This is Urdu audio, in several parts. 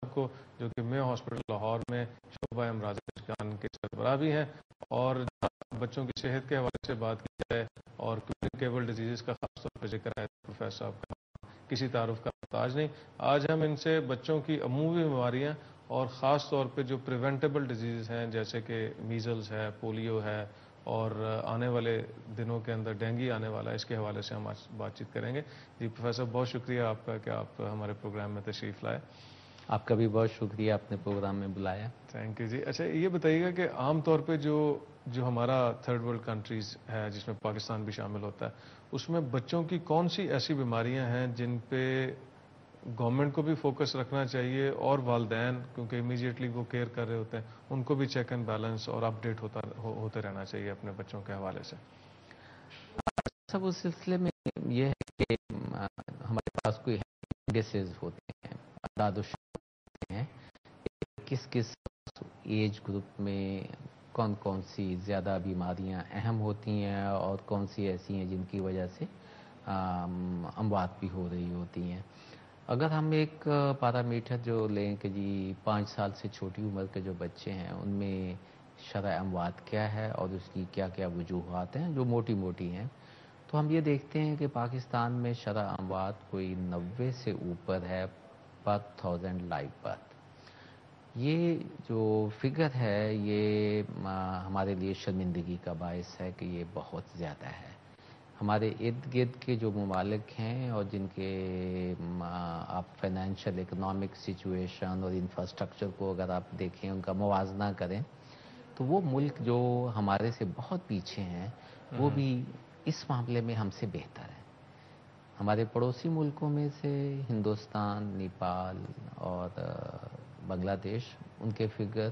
صاحب کو جو کہ میو ہاسپٹل لاہور میں شعبہ امراض اشکان کے سربراہ بھی ہیں، اور بچوں کی صحت کے حوالے سے بات کی جائے اور کمیونیکیبل ڈیزیزز کا خاص طور پہ ذکر ہے، پروفیسر صاحب کا کسی تعارف کا محتاج نہیں. آج ہم ان سے بچوں کی عمومی بیماریاں اور خاص طور پہ جو پریونٹیبل ڈیزیز ہیں جیسے کہ میزلز ہے، پولیو ہے، اور آنے والے دنوں کے اندر ڈینگی آنے والا ہے، اس کے حوالے سے ہم آج بات چیت کریں گے. جی پروفیسر، بہت شکریہ آپ کا کہ آپ ہمارے پروگرام میں تشریف لائے. آپ کا بھی بہت شکریہ آپ نے پروگرام میں بلایا. تھینک یو جی. اچھا یہ بتائیے گا کہ عام طور پہ جو ہمارا تھرڈ ورلڈ کنٹریز ہے جس میں پاکستان بھی شامل ہوتا ہے، اس میں بچوں کی کون سی ایسی بیماریاں ہیں جن پہ گورنمنٹ کو بھی فوکس رکھنا چاہیے اور والدین کیونکہ امیجیٹلی وہ کیئر کر رہے ہوتے ہیں ان کو بھی چیک اینڈ بیلنس اور اپ ڈیٹ ہوتے رہنا چاہیے اپنے بچوں کے حوالے سے؟ سب اس سلسلے میں یہ ہے کہ ہمارے پاس کوئی انڈیسز ہوتے ہیں، اعداد و شمار ہوتے ہیں، کس کس ایج گروپ میں کون کون سی زیادہ بیماریاں اہم ہوتی ہیں اور کون سی ایسی ہیں جن کی وجہ سے اموات بھی ہو رہی ہوتی ہیں. اگر ہم ایک پیرامیٹر جو لیں کہ جی 5 سال سے چھوٹی عمر کے جو بچے ہیں ان میں شرح اموات کیا ہے اور اس کی کیا کیا وجوہات ہیں جو موٹی موٹی ہیں، تو ہم یہ دیکھتے ہیں کہ پاکستان میں شرح اموات کوئی 90 سے اوپر ہے پر 1000 لائف برتھ. یہ جو فگر ہے یہ ہمارے لیے شرمندگی کا باعث ہے کہ یہ بہت زیادہ ہے. ہمارے ارد گرد کے جو ممالک ہیں اور جن کے آپ فائنینشیل اکنامک سچویشن اور انفراسٹرکچر کو اگر آپ دیکھیں ان کا موازنہ کریں تو وہ ملک جو ہمارے سے بہت پیچھے ہیں وہ بھی اس معاملے میں ہم سے بہتر ہے. ہمارے پڑوسی ملکوں میں سے ہندوستان، نیپال اور بنگلہ دیش، ان کے فگر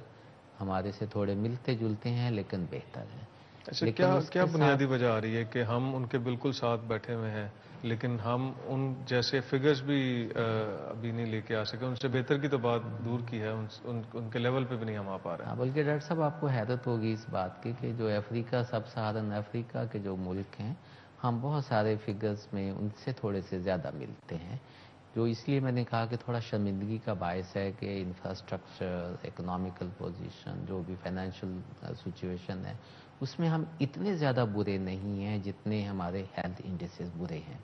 ہمارے سے تھوڑے ملتے جلتے ہیں لیکن بہتر ہیں. اچھا کیا بنیادی وجہ آ رہی ہے کہ ہم ان کے بالکل ساتھ بیٹھے ہوئے ہیں لیکن ہم ان جیسے فگرز بھی ابھی نہیں لے کے آ سکے؟ ان سے بہتر کی تو بات دور کی ہے، ان کے لیول پہ بھی نہیں ہم آ پا رہے ہیں. بلکہ ڈاکٹر صاحب آپ کو حیرت ہوگی اس بات کی کہ جو افریقہ، سب سہارن افریقہ کے جو ملک ہیں ہم بہت سارے فگرز میں ان سے تھوڑے سے زیادہ ملتے ہیں، جو اس لیے میں نے کہا کہ تھوڑا شرمندگی کا باعث ہے کہ انفراسٹرکچر، اکنامیکل پوزیشن، جو بھی فائنینشیل سچویشن ہے اس میں ہم اتنے زیادہ برے نہیں ہیں جتنے ہمارے ہیلتھ انڈیسز برے ہیں.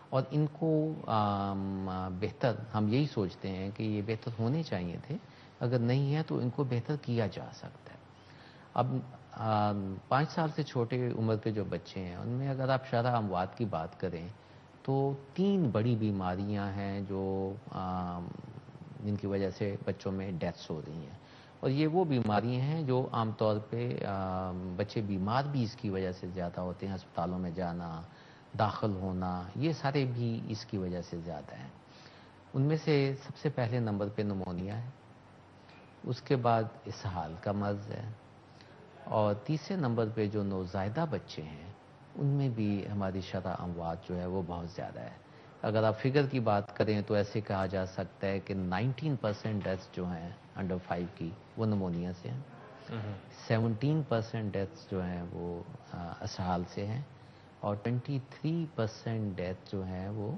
اور ان کو بہتر ہم یہی سوچتے ہیں کہ یہ بہتر ہونے چاہیے تھے، اگر نہیں ہے تو ان کو بہتر کیا جا سکتا ہے. اب 5 سال سے چھوٹے عمر کے جو بچے ہیں ان میں اگر آپ شرح اموات کی بات کریں تو 3 بڑی بیماریاں ہیں جو جن کی وجہ سے بچوں میں ڈیتھس ہو رہی ہیں، اور یہ وہ بیماریاں ہیں جو عام طور پہ بچے بیمار بھی اس کی وجہ سے زیادہ ہوتے ہیں، ہسپتالوں میں جانا، داخل ہونا، یہ سارے بھی اس کی وجہ سے زیادہ ہیں. ان میں سے سب سے پہلے نمبر پہ نمونیا ہے، اس کے بعد اسہال کا مرض ہے، اور تیسرے نمبر پہ جو نوزائیدہ بچے ہیں ان میں بھی ہماری شرح اموات جو ہے وہ بہت زیادہ ہے. اگر آپ فگر کی بات کریں تو ایسے کہا جا سکتا ہے کہ 19% ڈیتھس جو ہیں انڈر 5 کی وہ نمونیا سے ہیں، 17% ڈیتھس جو ہیں وہ اسہال سے ہیں، اور 23% ڈیتھ جو ہیں وہ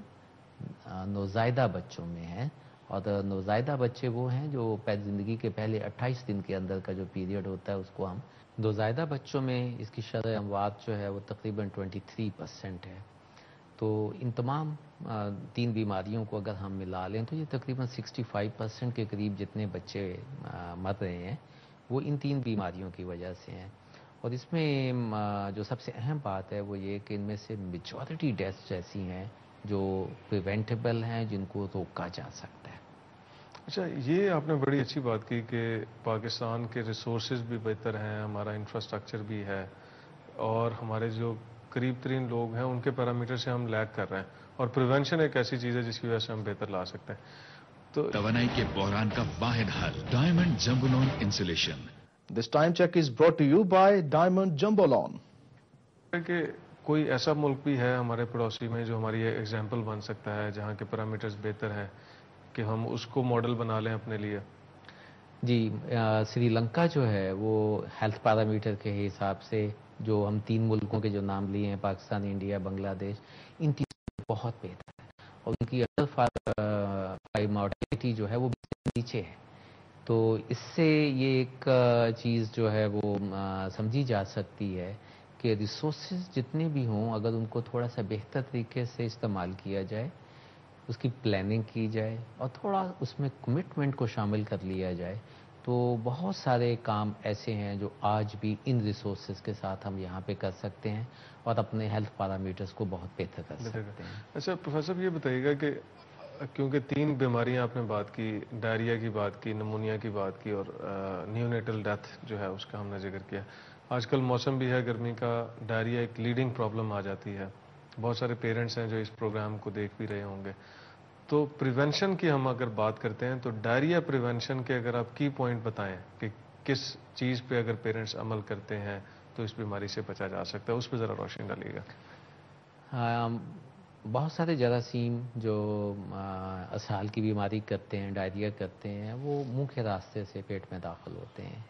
نوزائیدہ بچوں میں ہیں. اور نوزائیدہ بچے وہ ہیں جو زندگی کے پہلے 28 دن کے اندر کا جو پیریڈ ہوتا ہے اس کو ہم نوزائیدہ بچوں میں اس کی شرح اموات جو ہے وہ تقریباً 23% ہے. تو ان تمام 3 بیماریوں کو اگر ہم ملا لیں تو یہ تقریباً 65% کے قریب جتنے بچے مر رہے ہیں وہ ان 3 بیماریوں کی وجہ سے ہیں. اور اس میں جو سب سے اہم بات ہے وہ یہ کہ ان میں سے میجورٹی ڈیتھس ایسی ہیں جو پریونٹیبل ہیں، جن کو روکا جا سکتا ہے. اچھا یہ آپ نے بڑی اچھی بات کی کہ پاکستان کے ریسورسز بھی بہتر ہیں، ہمارا انفراسٹرکچر بھی ہے، اور ہمارے جو قریب ترین لوگ ہیں ان کے پیرامیٹر سے ہم لیگ کر رہے ہیں، اور پریونشن ایک ایسی چیز ہے جس کی وجہ سے ہم بہتر لا سکتے ہیں. تو توانائی کے بحران کا واحد حل diamond Jumbolon insulation. This time check is brought to you by Diamond Jumbo Loan. کہ کوئی ایسا ملک بھی ہے ہمارے پڑوسی میں جو ہماری ایگزامپل بن سکتا ہے جہاں کے پیرامیٹرز بہتر ہیں کہ ہم اس کو ماڈل بنا لیں اپنے لیے؟ جی سری لنکا جو ہے وہ ہیلتھ پیرامیٹر کے حساب سے جو ہم 3 ملکوں کے جو نام لیے ہیں، پاکستان، انڈیا، بنگلہ دیش، ان 3 بہت بہتر ہے، اور ان کی مارٹیلٹی جو ہے وہ نیچے ہے. تو اس سے یہ ایک چیز جو ہے وہ سمجھی جا سکتی ہے کہ ریسورسز جتنے بھی ہوں اگر ان کو تھوڑا سا بہتر طریقے سے استعمال کیا جائے، اس کی پلاننگ کی جائے اور تھوڑا اس میں کمٹمنٹ کو شامل کر لیا جائے، تو بہت سارے کام ایسے ہیں جو آج بھی ان ریسورسز کے ساتھ ہم یہاں پہ کر سکتے ہیں اور اپنے ہیلتھ پیرامیٹرز کو بہت بہتر کر سکتے ہیں. اچھا پروفیسر صاحب یہ بتائیے گا کہ کیونکہ 3 بیماریاں آپ نے بات کی، ڈائریا کی بات کی، نمونیا کی بات کی اور نیونیٹل ڈیتھ جو ہے اس کا ہم نے ذکر کیا. آج کل موسم بھی ہے گرمی کا، ڈائریا ایک لیڈنگ پرابلم آ جاتی ہے. بہت سارے پیرنٹس ہیں جو اس پروگرام کو دیکھ بھی رہے ہوں گے. تو پریونشن کی ہم اگر بات کرتے ہیں تو ڈائریا پریونشن کے اگر آپ کی پوائنٹ بتائیں کہ کس چیز پہ اگر پیرنٹس عمل کرتے ہیں تو اس بیماری سے بچا جا سکتا ہے، اس پہ ذرا روشنی ڈالیے گا. بہت سارے جراثیم جو اسہال کی بیماری کرتے ہیں، ڈائریا کرتے ہیں، وہ منہ کے راستے سے پیٹ میں داخل ہوتے ہیں.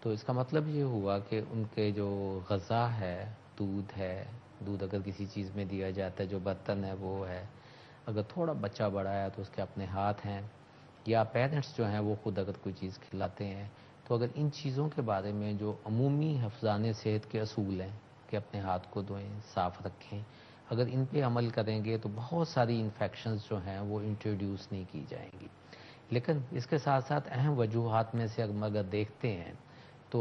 تو اس کا مطلب یہ ہوا کہ ان کے جو غذا ہے، دودھ اگر کسی چیز میں دیا جاتا ہے، جو برتن ہے وہ ہے، اگر تھوڑا بچہ بڑا ہے تو اس کے اپنے ہاتھ ہیں، یا پیرنٹس جو ہیں وہ خود اگر کوئی چیز کھلاتے ہیں، تو اگر ان چیزوں کے بارے میں جو عمومی حفظان صحت کے اصول ہیں کہ اپنے ہاتھ کو دھوئیں، صاف رکھیں، اگر ان پہ عمل کریں گے تو بہت ساری انفیکشنز جو ہیں وہ انٹروڈیوس نہیں کی جائیں گی. لیکن اس کے ساتھ ساتھ اہم وجوہات میں سے اگر دیکھتے ہیں تو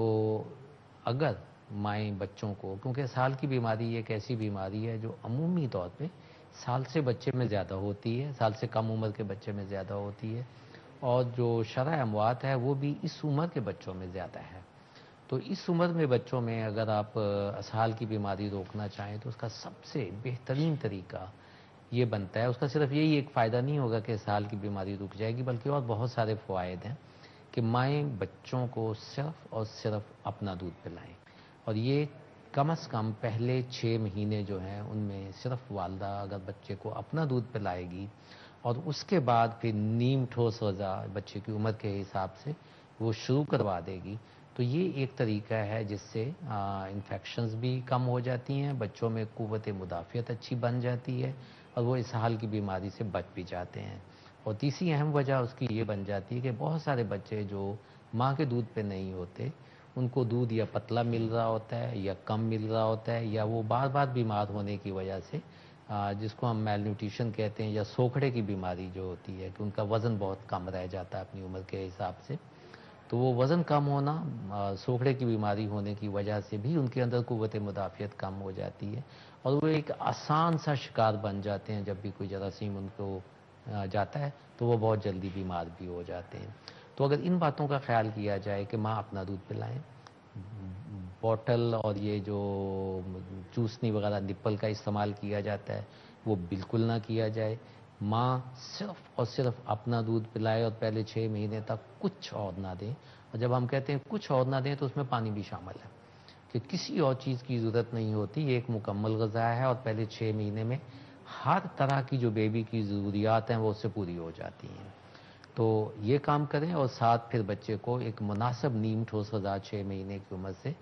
اگر مائیں بچوں کو، کیونکہ سال کی بیماری ایک ایسی بیماری ہے جو عمومی طور پہ سال سے بچے میں زیادہ ہوتی ہے، سال سے کم عمر کے بچے میں زیادہ ہوتی ہے، اور جو شرح اموات ہے وہ بھی اس عمر کے بچوں میں زیادہ ہے. تو اس عمر میں بچوں میں اگر آپ اسہال کی بیماری روکنا چاہیں تو اس کا سب سے بہترین طریقہ یہ بنتا ہے. اس کا صرف یہی ایک فائدہ نہیں ہوگا کہ اسہال کی بیماری رک جائے گی، بلکہ اور بہت سارے فوائد ہیں کہ مائیں بچوں کو صرف اور صرف اپنا دودھ پلائیں. اور یہ کم از کم پہلے 6 مہینے جو ہیں ان میں صرف والدہ اگر بچے کو اپنا دودھ پلائے گی اور اس کے بعد پھر نیم ٹھوس غذا بچے کی عمر کے حساب سے وہ شروع کروا دے گی، تو یہ ایک طریقہ ہے جس سے انفیکشنز بھی کم ہو جاتی ہیں، بچوں میں قوت مدافعت اچھی بن جاتی ہے اور وہ اسہال کی بیماری سے بچ بھی جاتے ہیں. اور تیسری اہم وجہ اس کی یہ بن جاتی ہے کہ بہت سارے بچے جو ماں کے دودھ پہ نہیں ہوتے، ان کو دودھ یا پتلا مل رہا ہوتا ہے یا کم مل رہا ہوتا ہے، یا وہ بار بار بیمار ہونے کی وجہ سے جس کو ہم میل نیوٹریشن کہتے ہیں، یا سوکھڑے کی بیماری جو ہوتی ہے کہ ان کا وزن بہت کم رہ جاتا ہے اپنی عمر کے حساب سے. تو وہ وزن کم ہونا، سوکھڑے کی بیماری ہونے کی وجہ سے بھی ان کے اندر قوت مدافعت کم ہو جاتی ہے اور وہ ایک آسان سا شکار بن جاتے ہیں. جب بھی کوئی جراثیم ان کو جاتا ہے تو وہ بہت جلدی بیمار بھی ہو جاتے ہیں. تو اگر ان باتوں کا خیال کیا جائے کہ ماں اپنا دودھ پلائیں، بوٹل اور یہ جو چوسنی وغیرہ نپل کا استعمال کیا جاتا ہے وہ بالکل نہ کیا جائے، ماں صرف اور صرف اپنا دودھ پلائے اور پہلے 6 مہینے تک کچھ اور نہ دیں. اور جب ہم کہتے ہیں کچھ اور نہ دیں تو اس میں پانی بھی شامل ہے کہ کسی اور چیز کی ضرورت نہیں ہوتی. یہ ایک مکمل غذا ہے اور پہلے 6 مہینے میں ہر طرح کی جو بیبی کی ضروریات ہیں وہ اس سے پوری ہو جاتی ہیں. تو یہ کام کریں اور ساتھ پھر بچے کو ایک مناسب نیم ٹھوس غذا 6 مہینے کی عمر سے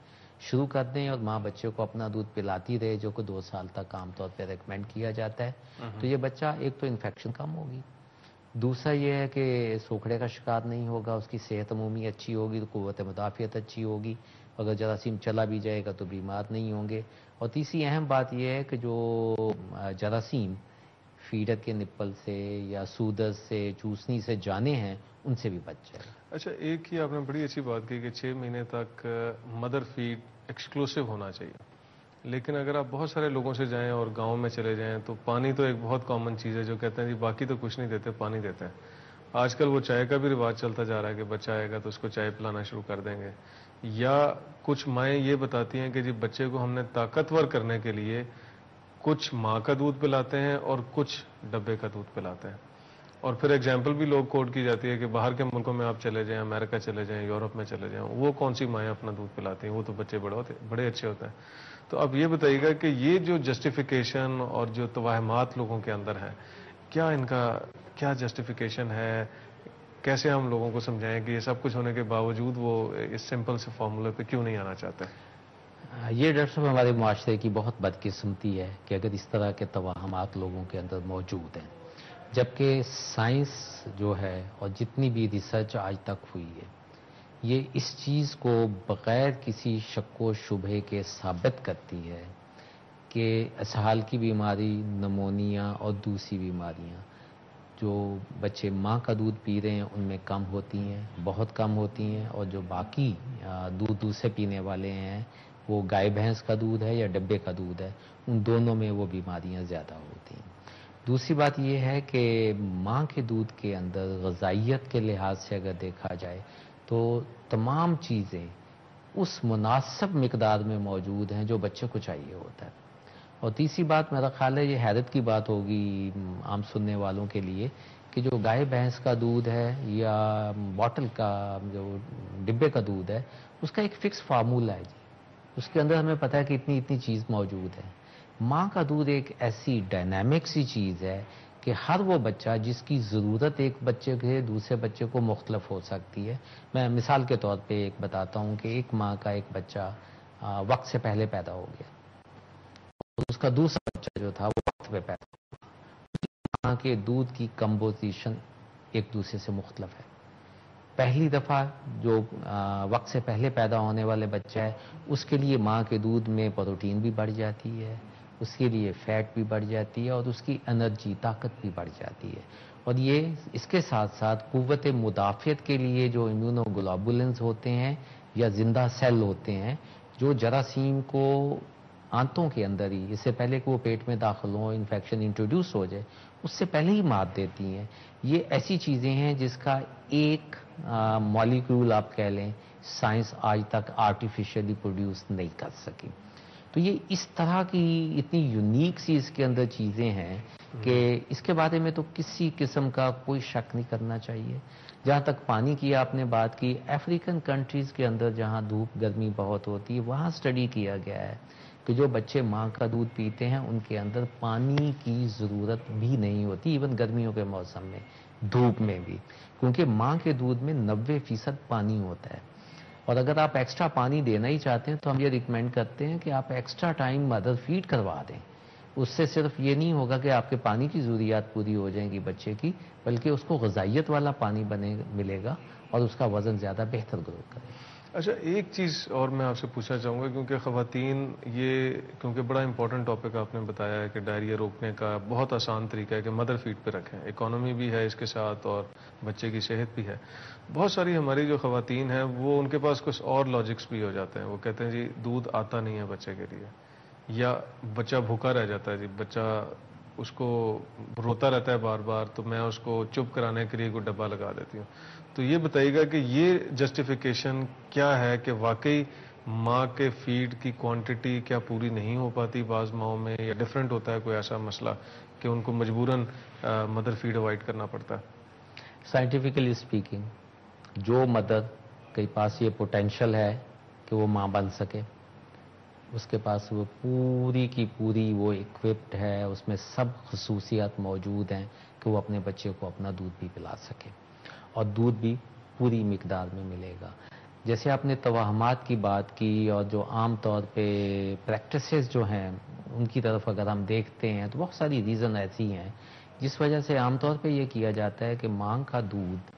شروع کر دیں اور ماں بچے کو اپنا دودھ پلاتی رہے، جو کہ 2 سال تک عام طور پہ ریکمینڈ کیا جاتا ہے. تو یہ بچہ ایک تو انفیکشن کم ہوگی، دوسرا یہ ہے کہ سوکھڑے کا شکار نہیں ہوگا، اس کی صحت عمومی اچھی ہوگی، تو قوت مدافعت اچھی ہوگی، اگر جراثیم چلا بھی جائے گا تو بیمار نہیں ہوں گے. اور تیسری اہم بات یہ ہے کہ جو جراثیم فیڈر کے نپل سے یا سودر سے، چوسنی سے جانے ہیں، ان سے بھی بچ جائے. اچھا ایک ہی آپ نے بڑی اچھی بات کی کہ 6 مہینے تک مدر فیڈ ایکسکلوسیو ہونا چاہیے. لیکن اگر آپ بہت سارے لوگوں سے جائیں اور گاؤں میں چلے جائیں تو پانی تو ایک بہت کامن چیز ہے، جو کہتے ہیں جی باقی تو کچھ نہیں دیتے، پانی دیتے ہیں. آج کل وہ چائے کا بھی رواج چلتا جا رہا ہے کہ بچہ آئے گا تو اس کو چائے پلانا شروع کر دیں گے. یا کچھ مائیں یہ بتاتی ہیں کہ جی بچے کو ہم نے طاقتور کرنے کے لیے کچھ ماں کا دودھ پلاتے ہیں اور کچھ ڈبے کا دودھ پلاتے ہیں. اور پھر ایگزامپل بھی لوگ کوٹ کی جاتی ہے کہ باہر کے ملکوں میں آپ چلے جائیں، امریکہ چلے جائیں، یورپ میں چلے جائیں، وہ کون سی مائیں اپنا دودھ پلاتی ہیں، وہ تو بچے بڑے اچھے ہوتے ہیں. تو اب یہ بتائیے گا کہ یہ جو جسٹیفیکیشن اور جو توہمات لوگوں کے اندر ہیں، کیا ان کا کیا جسٹیفیکیشن ہے؟ کیسے ہم لوگوں کو سمجھائیں کہ یہ سب کچھ ہونے کے باوجود وہ اس سمپل سے فارمولے پہ کیوں نہیں آنا چاہتے؟ یہ ڈاکٹر صاحب ہمارے معاشرے کی بہت بدقسمتی ہے کہ اگر اس طرح کے توہمات لوگوں کے اندر موجود ہیں. جبکہ سائنس جو ہے اور جتنی بھی ریسرچ آج تک ہوئی ہے یہ اس چیز کو بغیر کسی شک و شبہ کے ثابت کرتی ہے کہ اسہال کی بیماری، نمونیا اور دوسری بیماریاں جو بچے ماں کا دودھ پی رہے ہیں ان میں کم ہوتی ہیں، بہت کم ہوتی ہیں، اور جو باقی دودھ دوسرے پینے والے ہیں وہ گائے بھینس کا دودھ ہے یا ڈبے کا دودھ ہے، ان دونوں میں وہ بیماریاں زیادہ ہوتی ہیں۔ دوسری بات یہ ہے کہ ماں کے دودھ کے اندر غذائیت کے لحاظ سے اگر دیکھا جائے تو تمام چیزیں اس مناسب مقدار میں موجود ہیں جو بچے کو چاہیے ہوتا ہے۔ اور تیسری بات میرا خیال ہے یہ حیرت کی بات ہوگی عام سننے والوں کے لیے کہ جو گائے بھینس کا دودھ ہے یا باٹل کا جو ڈبے کا دودھ ہے اس کا ایک فکس فارمولا ہے جی، اس کے اندر ہمیں پتہ ہے کہ اتنی اتنی چیز موجود ہے۔ ماں کا دودھ ایک ایسی ڈائنامک سی چیز ہے کہ ہر وہ بچہ جس کی ضرورت ایک بچے کے دوسرے بچے کو مختلف ہو سکتی ہے۔ میں مثال کے طور پہ ایک بتاتا ہوں کہ ایک ماں کا ایک بچہ وقت سے پہلے پیدا ہو گیا، اس کا دوسرا بچہ جو تھا وہ وقت پہ پیدا ہوا، ماں کے دودھ کی کمپوزیشن ایک دوسرے سے مختلف ہے۔ پہلی دفعہ جو وقت سے پہلے پیدا ہونے والے بچہ ہے اس کے لیے ماں کے دودھ میں پروٹین بھی بڑھ جاتی ہے، اس کے لیے فیٹ بھی بڑھ جاتی ہے اور اس کی انرجی طاقت بھی بڑھ جاتی ہے، اور یہ اس کے ساتھ ساتھ قوت مدافعت کے لیے جو امیونو گلوبولنز ہوتے ہیں یا زندہ سیل ہوتے ہیں جو جراثیم کو آنتوں کے اندر ہی اس سے پہلے کہ وہ پیٹ میں داخل ہوں، انفیکشن انٹروڈیوس ہو جائے اس سے پہلے ہی مار دیتی ہیں۔ یہ ایسی چیزیں ہیں جس کا ایک مالیکیول آپ کہہ لیں سائنس آج تک آرٹیفیشلی پروڈیوس نہیں کر سکی۔ تو یہ اس طرح کی اتنی یونیک سی اس کے اندر چیزیں ہیں کہ اس کے بارے میں تو کسی قسم کا کوئی شک نہیں کرنا چاہیے۔ جہاں تک پانی کی آپ نے بات کی، افریقن کنٹریز کے اندر جہاں دھوپ گرمی بہت ہوتی ہے وہاں اسٹڈی کیا گیا ہے کہ جو بچے ماں کا دودھ پیتے ہیں ان کے اندر پانی کی ضرورت بھی نہیں ہوتی، ایون گرمیوں کے موسم میں، دھوپ میں بھی، کیونکہ ماں کے دودھ میں 90% پانی ہوتا ہے۔ اور اگر آپ ایکسٹرا پانی دینا ہی چاہتے ہیں تو ہم یہ ریکمینڈ کرتے ہیں کہ آپ ایکسٹرا ٹائم مدر فیڈ کروا دیں۔ اس سے صرف یہ نہیں ہوگا کہ آپ کے پانی کی ضروریات پوری ہو جائیں گی بچے کی، بلکہ اس کو غذائیت والا پانی ملے گا اور اس کا وزن زیادہ بہتر گرو کرے گا۔ اچھا، ایک چیز اور میں آپ سے پوچھنا چاہوں گا کیونکہ خواتین کیونکہ بڑا امپورٹنٹ ٹاپک آپ نے بتایا ہے کہ ڈائریا روکنے کا بہت آسان طریقہ ہے کہ مدر فیڈ پہ رکھیں، اکانومی بھی ہے اس کے ساتھ اور بچے کی صحت بھی ہے۔ بہت ساری ہماری جو خواتین ہیں وہ ان کے پاس کچھ اور لاجکس بھی ہو جاتے ہیں، وہ کہتے ہیں جی دودھ آتا نہیں ہے بچے کے لیے، یا بچہ بھوکا رہ جاتا ہے، جی بچہ اس کو روتا رہتا ہے بار بار تو میں اس کو چپ کرانے کے لیے کوئی ڈبہ لگا دیتی ہوں۔ تو یہ بتائیے گا کہ یہ جسٹیفیکیشن کیا ہے کہ واقعی ماں کے فیڈ کی کوانٹٹی کیا پوری نہیں ہو پاتی بعض ماؤں میں، یا ڈیفرنٹ ہوتا ہے کوئی ایسا مسئلہ کہ ان کو مجبوراً مدر فیڈ اوائڈ کرنا پڑتا ہے؟ سائنٹیفکلی اسپیکنگ جو مدر کے پاس یہ پوٹینشل ہے کہ وہ ماں بن سکے، اس کے پاس وہ پوری کی پوری وہ اکوپڈ ہے، اس میں سب خصوصیات موجود ہیں کہ وہ اپنے بچے کو اپنا دودھ بھی پلا سکے اور دودھ بھی پوری مقدار میں ملے گا۔ جیسے آپ نے توہمات کی بات کی اور جو عام طور پہ پریکٹسز جو ہیں ان کی طرف اگر ہم دیکھتے ہیں تو بہت ساری ریزن ایسی ہیں جس وجہ سے عام طور پہ یہ کیا جاتا ہے کہ ماں کا دودھ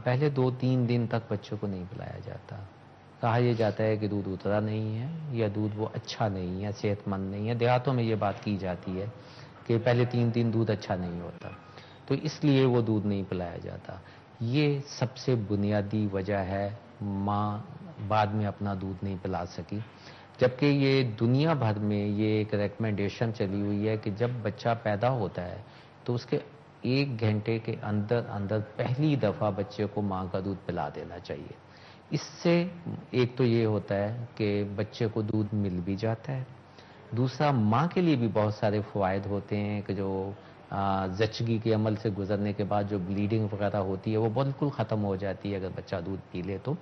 پہلے 2-3 دن تک بچوں کو نہیں پلایا جاتا۔ کہا یہ جاتا ہے کہ دودھ اترا نہیں ہے یا دودھ وہ اچھا نہیں ہے، صحت مند نہیں ہے۔ دیہاتوں میں یہ بات کی جاتی ہے کہ پہلے 3 دن دودھ اچھا نہیں ہوتا تو اس لیے وہ دودھ نہیں پلایا جاتا۔ یہ سب سے بنیادی وجہ ہے ماں بعد میں اپنا دودھ نہیں پلا سکی، جبکہ یہ دنیا بھر میں یہ ایک ریکمنڈیشن چلی ہوئی ہے کہ جب بچہ پیدا ہوتا ہے تو اس کے 1 گھنٹے کے اندر اندر پہلی دفعہ بچے کو ماں کا دودھ پلا دینا چاہیے۔ اس سے ایک تو یہ ہوتا ہے کہ بچے کو دودھ مل بھی جاتا ہے، دوسرا ماں کے لیے بھی بہت سارے فوائد ہوتے ہیں کہ جو زچگی کے عمل سے گزرنے کے بعد جو بلیڈنگ وغیرہ ہوتی ہے وہ بالکل ختم ہو جاتی ہے اگر بچہ دودھ پی لے تو۔